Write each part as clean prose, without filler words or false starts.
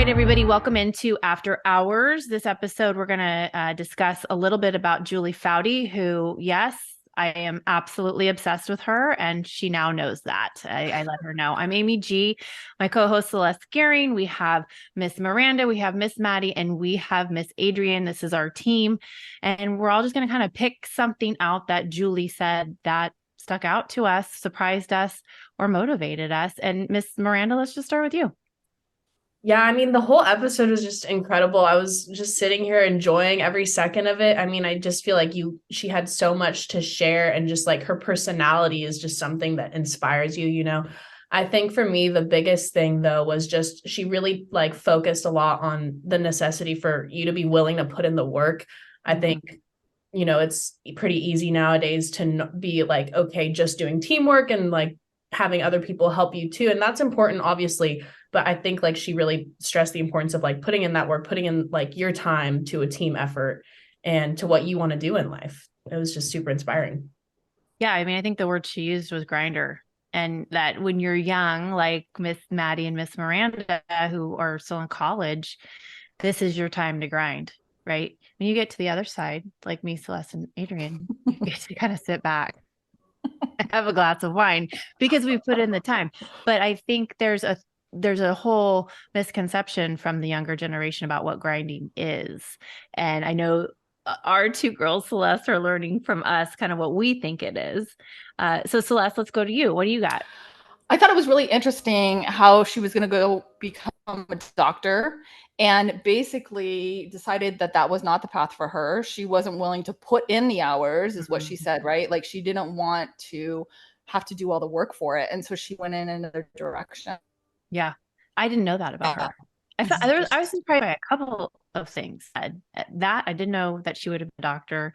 right, everybody, welcome into After Hours. This episode, we're going to discuss a little bit about Julie Foudy, who, yes, I am absolutely obsessed with her, and she now knows that. I let her know. I'm Amy G, my co-host Celeste Gehring. We have Miss Miranda, we have Miss Maddie, and we have Miss Adrienne. This is our team, and we're all just going to kind of pick something out that Julie said that stuck out to us, surprised us, or motivated us. And Miss Miranda, let's just start with you. Yeah, I mean, the whole episode was just incredible. I was just sitting here enjoying every second of it. I mean, I just feel like she had so much to share, and just like her personality is just something that inspires you. I think for me, the biggest thing though was just she really like focused a lot on the necessity for you to be willing to put in the work. I think it's pretty easy nowadays to be like, okay, just doing teamwork and like having other people help you too. And that's important, obviously. But I think like she really stressed the importance of like putting in that work, putting in like your time to a team effort and to what you want to do in life. It was just super inspiring. Yeah, I mean, I think the word she used was grinder. And that when you're young, like Miss Maddie and Miss Miranda, who are still in college, this is your time to grind, right? When you get to the other side, like me, Celeste, and Adrienne, you get to kind of sit back and have a glass of wine because we put in the time. But I think there's a whole misconception from the younger generation about what grinding is. And I know our two girls, Celeste, are learning from us kind of what we think it is. So Celeste, let's go to you. What do you got? I thought it was really interesting how she was going to go become a doctor and basically decided that that was not the path for her. She wasn't willing to put in the hours, is what she said, right? Like she didn't want to have to do all the work for it. And so she went in another direction. Yeah, I didn't know that about her. I was surprised by a couple of things. That I didn't know that she would have been a doctor,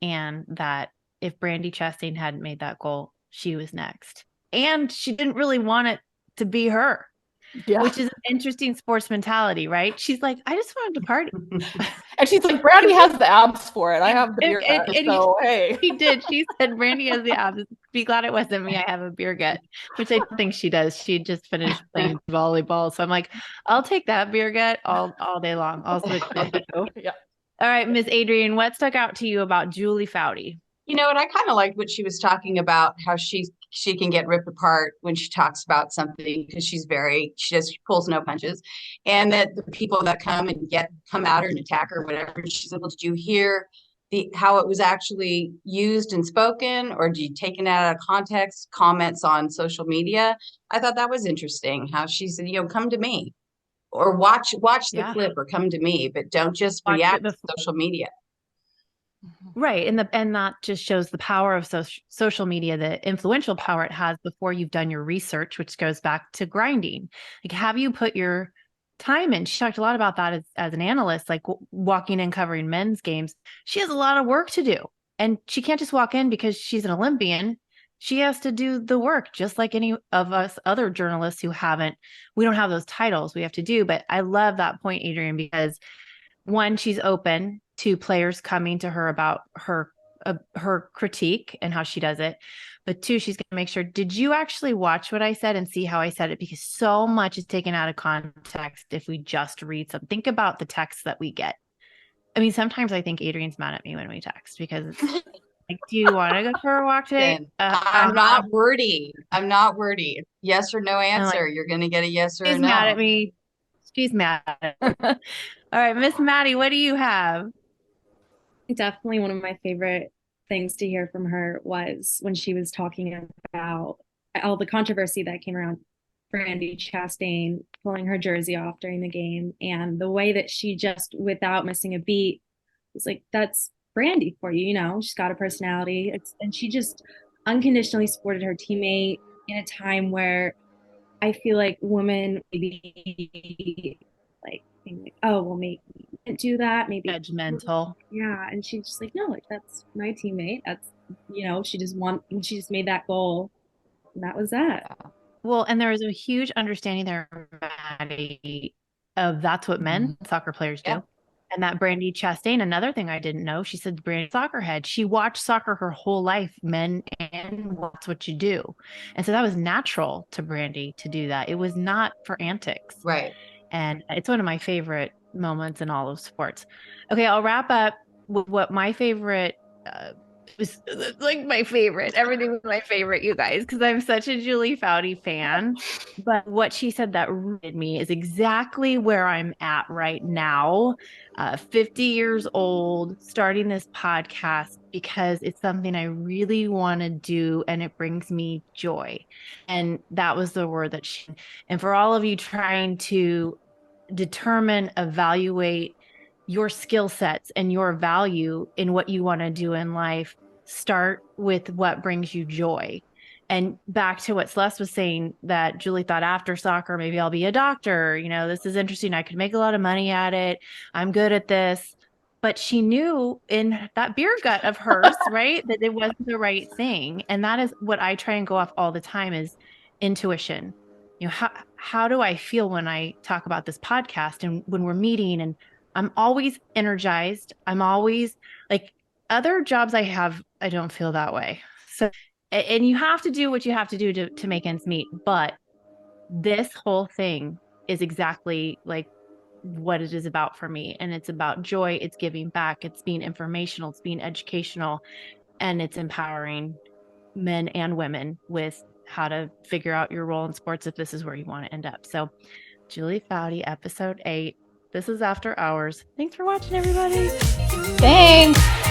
and that if Brandy Chastain hadn't made that goal, she was next. And she didn't really want it to be her, Yeah. which is an interesting sports mentality, right? She's like, I just wanted to party. And she's like, Brandy has the abs for it. I have the beer gut. And So, hey. She did. She said, Brandy has the abs. Be glad it wasn't me. I have a beer gut, which I think she does. She just finished playing volleyball. So I'm like, I'll take that beer gut all day long. I'll switch with you. Yeah. All right, Miss Adrienne, what stuck out to you about Julie Foudy? You know, and I kind of liked what she was talking about, how she can get ripped apart when she talks about something because she just pulls no punches, and that the people that come at her and attack her, whatever, she's able to do hear the how it was actually used and spoken, or do you taken it out of context, comments on social media. I thought that was interesting how she said, come to me or watch the clip or come to me, but don't just react to social media. Right. And that just shows the power of social media, the influential power it has before you've done your research, which goes back to grinding. Like, have you put your time in? She talked a lot about that as an analyst, like walking in covering men's games. She has a lot of work to do, and she can't just walk in because she's an Olympian. She has to do the work just like any of us other journalists we don't have those titles we have to do. But I love that point, Adrienne, because one, she's open to players coming to her about her critique and how she does it. But two, she's going to make sure, did you actually watch what I said and see how I said it? Because so much is taken out of context if we just read some. Think about the texts that we get. I mean, sometimes I think Adrienne's mad at me when we text because it's like, do you want to go for a walk today? I'm not wordy. Yes or no answer. Like, you're going to get a yes or a no. She's mad at me. She's mad. All right, Miss Maddie, what do you have? Definitely one of my favorite things to hear from her was when she was talking about all the controversy that came around Brandy Chastain pulling her jersey off during the game, and the way that she just, without missing a beat, was like, that's Brandy for you, she's got a personality. And she just unconditionally supported her teammate in a time where I feel like women maybe like, oh, well, maybe do that, maybe judgmental. Yeah. And she's just like, no, like, that's my teammate. That's, she just made that goal, and that was that. Well, and there is a huge understanding there, Maddie, of that's what men soccer players do. And that Brandy Chastain, another thing I didn't know, she said Brandy soccer head. She watched soccer her whole life, men, and that's what you do. And so that was natural to Brandy to do that. It was not for antics. Right. And it's one of my favorite moments in all of sports. Okay, I'll wrap up with what my favorite was like my favorite. Everything was my favorite, you guys, because I'm such a Julie Foudy fan. But what she said that rooted me is exactly where I'm at right now, 50 years old, starting this podcast because it's something I really want to do and it brings me joy. And that was the word that she, and for all of you trying to determine, evaluate your skill sets and your value in what you want to do in life, start with what brings you joy. And back to what Celeste was saying, that Julie thought after soccer, maybe I'll be a doctor. You know, this is interesting. I could make a lot of money at it. I'm good at this. But she knew in that beer gut of hers, right, that it wasn't the right thing. And that is what I try and go off all the time is intuition. You know, how do I feel when I talk about this podcast and when we're meeting? And I'm always energized. I'm always like, other jobs I have, I don't feel that way. So, and you have to do what you have to do to make ends meet. But this whole thing is exactly like what it is about for me. And it's about joy. It's giving back. It's being informational. It's being educational. And it's empowering men and women with how to figure out your role in sports if this is where you want to end up. So, Julie Foudy, episode 8. This is After Hours. Thanks for watching, everybody. Thanks.